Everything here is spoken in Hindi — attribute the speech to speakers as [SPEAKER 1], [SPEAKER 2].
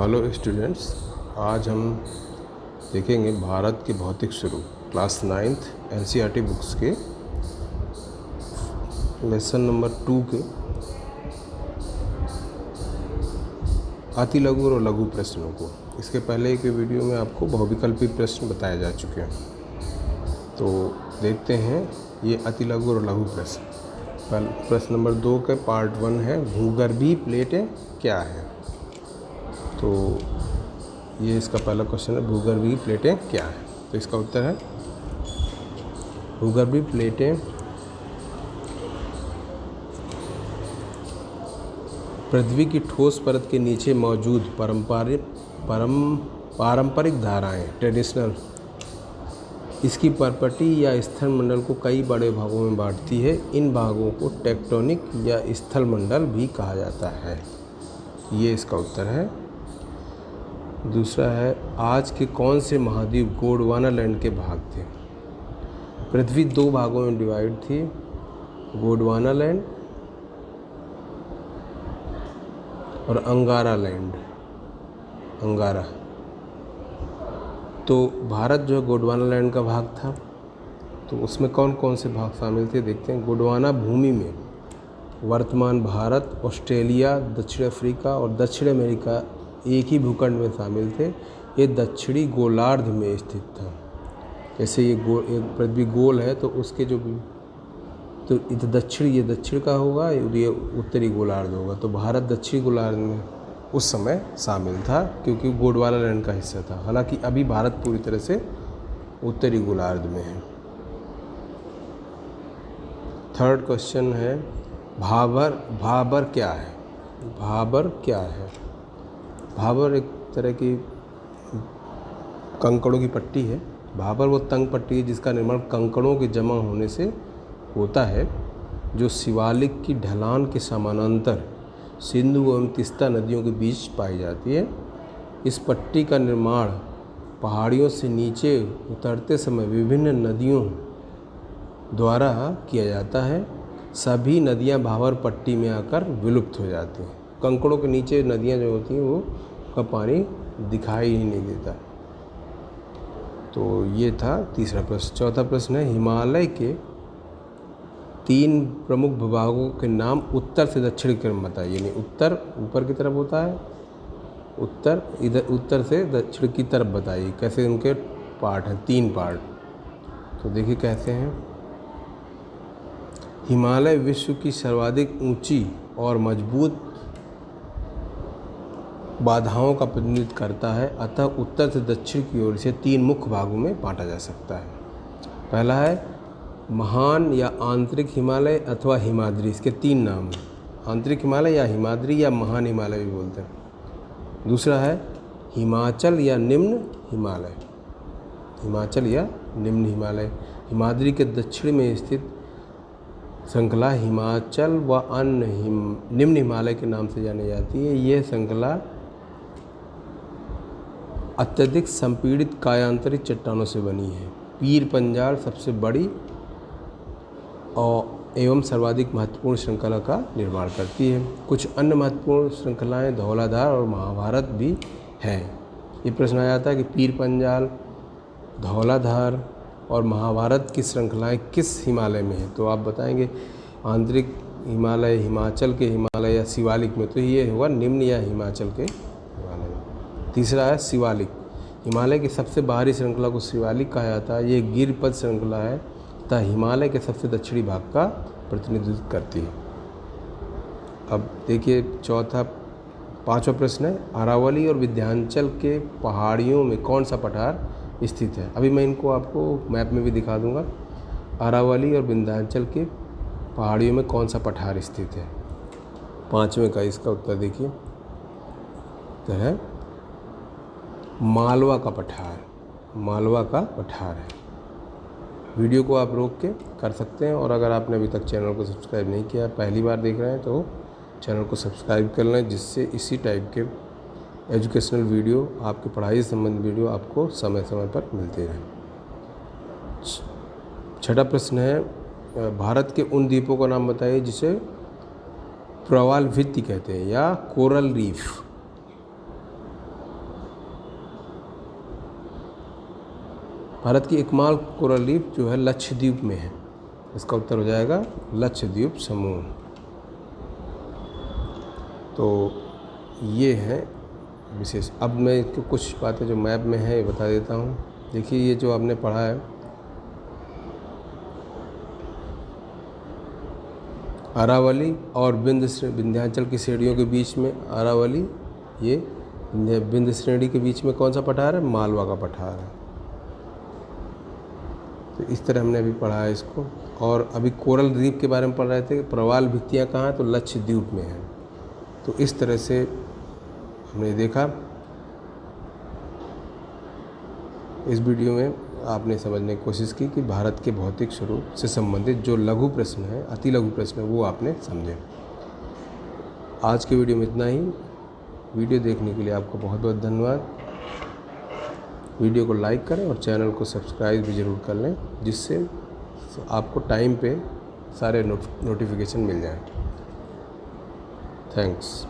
[SPEAKER 1] हेलो स्टूडेंट्स, आज हम देखेंगे भारत के भौतिक स्वरूप क्लास 9th NCERT बुक्स के लेसन नंबर 2 के अति लघु और लघु प्रश्नों को। इसके पहले के वीडियो में आपको बहुविकल्पी प्रश्न बताए जा चुके हैं, तो देखते हैं ये अति लघु और लघु प्रश्न। प्रश्न नंबर 2 के पार्ट 1 है भूगर्भीय प्लेटें क्या है। तो ये इसका पहला क्वेश्चन है, भूगर्भीय प्लेटें क्या है। तो इसका उत्तर है भूगर्भीय प्लेटें पृथ्वी की ठोस परत के नीचे मौजूद पारंपरिक धाराएं ट्रेडिशनल इसकी प्रॉपर्टी या स्थल मंडल को कई बड़े भागों में बांटती है। इन भागों को टेक्टोनिक या स्थल मंडल भी कहा जाता है। ये इसका उत्तर है। दूसरा है, आज के कौन से महाद्वीप गोंडवाना लैंड के भाग थे। पृथ्वी 2 भागों में डिवाइड थी, गोंडवाना लैंड और अंगारा लैंड। अंगारा, तो भारत जो है गोंडवाना लैंड का भाग था। तो उसमें कौन कौन से भाग शामिल थे देखते हैं। गोंडवाना भूमि में वर्तमान भारत, ऑस्ट्रेलिया, दक्षिण अफ्रीका और दक्षिण अमेरिका एक ही भूखंड में शामिल थे। ये दक्षिणी गोलार्ध में स्थित था। जैसे ये एक पृथ्वी गोल है, तो उसके जो भी तो ये दक्षिण का होगा, ये उत्तरी गोलार्ध होगा। तो भारत दक्षिणी गोलार्ध में उस समय शामिल था, क्योंकि गोंडवाना लैंड का हिस्सा था। हालांकि अभी भारत पूरी तरह से उत्तरी गोलार्ध में है। थर्ड क्वेश्चन है, भाबर क्या है। भाबर क्या है। भाबर एक तरह की कंकड़ों की पट्टी है। भाबर वो तंग पट्टी है जिसका निर्माण कंकड़ों के जमा होने से होता है, जो शिवालिक की ढलान के समानांतर सिंधु एवं तीस्ता नदियों के बीच पाई जाती है। इस पट्टी का निर्माण पहाड़ियों से नीचे उतरते समय विभिन्न नदियों द्वारा किया जाता है। सभी नदियां भाबर पट्टी में आकर विलुप्त हो जाती हैं। कंकड़ों के नीचे नदियां जो होती हैं वो का पानी दिखाई ही नहीं देता। तो ये था तीसरा प्रश्न। चौथा प्रश्न है, हिमालय के 3 प्रमुख भूभागों के नाम उत्तर से दक्षिण की तरफ बताइए। यानी उत्तर ऊपर की तरफ होता है, उत्तर से दक्षिण की तरफ बताइए। कैसे उनके पार्ट हैं, 3 पार्ट। तो देखिए कैसे हैं। हिमालय विश्व की सर्वाधिक ऊंची और मजबूत बाधाओं का प्रतिनिधित्व करता है, अतः उत्तर से दक्षिण की ओर से 3 मुख्य भागों में बांटा जा सकता है। पहला है महान या आंतरिक हिमालय अथवा हिमाद्री। इसके 3 नाम हैं, आंतरिक हिमालय या हिमाद्री या महान हिमालय भी बोलते हैं। दूसरा है हिमाचल या निम्न हिमालय। हिमाचल या निम्न हिमालय। हिमाद्री के दक्षिण में स्थित श्रृंखला हिमाचल व अन्य निम्न हिमालय के नाम से जानी जाती है। यह श्रृंखला अत्यधिक संपीड़ित कायांतरित चट्टानों से बनी है। पीर पंजाल सबसे बड़ी और एवं सर्वाधिक महत्वपूर्ण श्रृंखला का निर्माण करती है। कुछ अन्य महत्वपूर्ण श्रृंखलाएं धौलाधार और महाभारत भी हैं। ये प्रश्न आ जाता है कि पीर पंजाल, धौलाधार और महाभारत की श्रृंखलाएं किस हिमालय में हैं। तो आप बताएंगे आंतरिक हिमालय, हिमाचल के हिमालय या शिवालिक में। तो ये होगा निम्न या हिमाचल के हिमालय में। तीसरा है शिवालिक। हिमालय की सबसे बाहरी श्रृंखला को शिवालिक कहा जाता है। ये गिरपद श्रृंखला है तथा हिमालय के सबसे दक्षिणी भाग का प्रतिनिधित्व करती है। अब देखिए पांचवा प्रश्न है, अरावली और विंध्याचल के पहाड़ियों में कौन सा पठार स्थित है। अभी मैं इनको आपको मैप में भी दिखा दूंगा। अरावली और विंध्याचल के पहाड़ियों में कौन सा पठार स्थित है। 5वें का इसका उत्तर देखिए, तो है मालवा का पठार। मालवा का पठार है। वीडियो को आप रोक के कर सकते हैं, और अगर आपने अभी तक चैनल को सब्सक्राइब नहीं किया, पहली बार देख रहे हैं, तो चैनल को सब्सक्राइब कर लें, जिससे इसी टाइप के एजुकेशनल वीडियो, आपके पढ़ाई से संबंधित वीडियो आपको समय समय पर मिलते रहें। 6वां प्रश्न है, भारत के उन द्वीपों का नाम बताइए जिसे प्रवाल भित्ति कहते हैं या कोरल रीफ। भारत की एकमात्र कोरल रीफ जो है लक्षद्वीप में है। इसका उत्तर हो जाएगा लक्षद्वीप समूह। तो ये है विशेष। अब मैं इसको कुछ बातें जो मैप में है ये बता देता हूँ। देखिए ये जो आपने पढ़ा है अरावली और विंध्याचल की श्रेणियों के बीच में अरावली, ये विंध्य श्रेणी के बीच में कौन सा पठार है? मालवा का पठार है। तो इस तरह हमने अभी पढ़ा है इसको। और अभी कोरल रीफ के बारे में पढ़ रहे थे। प्रवाल भित्तियाँ कहाँ हैं? तो लक्षद्वीप में है। तो इस तरह से हमने देखा। इस वीडियो में आपने समझने की कोशिश की कि भारत के भौतिक स्वरूप से संबंधित जो लघु प्रश्न है, अति लघु प्रश्न है, वो आपने समझे। आज के वीडियो में इतना ही। वीडियो देखने के लिए आपको बहुत बहुत धन्यवाद। वीडियो को लाइक करें और चैनल को सब्सक्राइब भी ज़रूर कर लें, जिससे आपको टाइम पे सारे नोटिफिकेशन मिल जाएं। थैंक्स।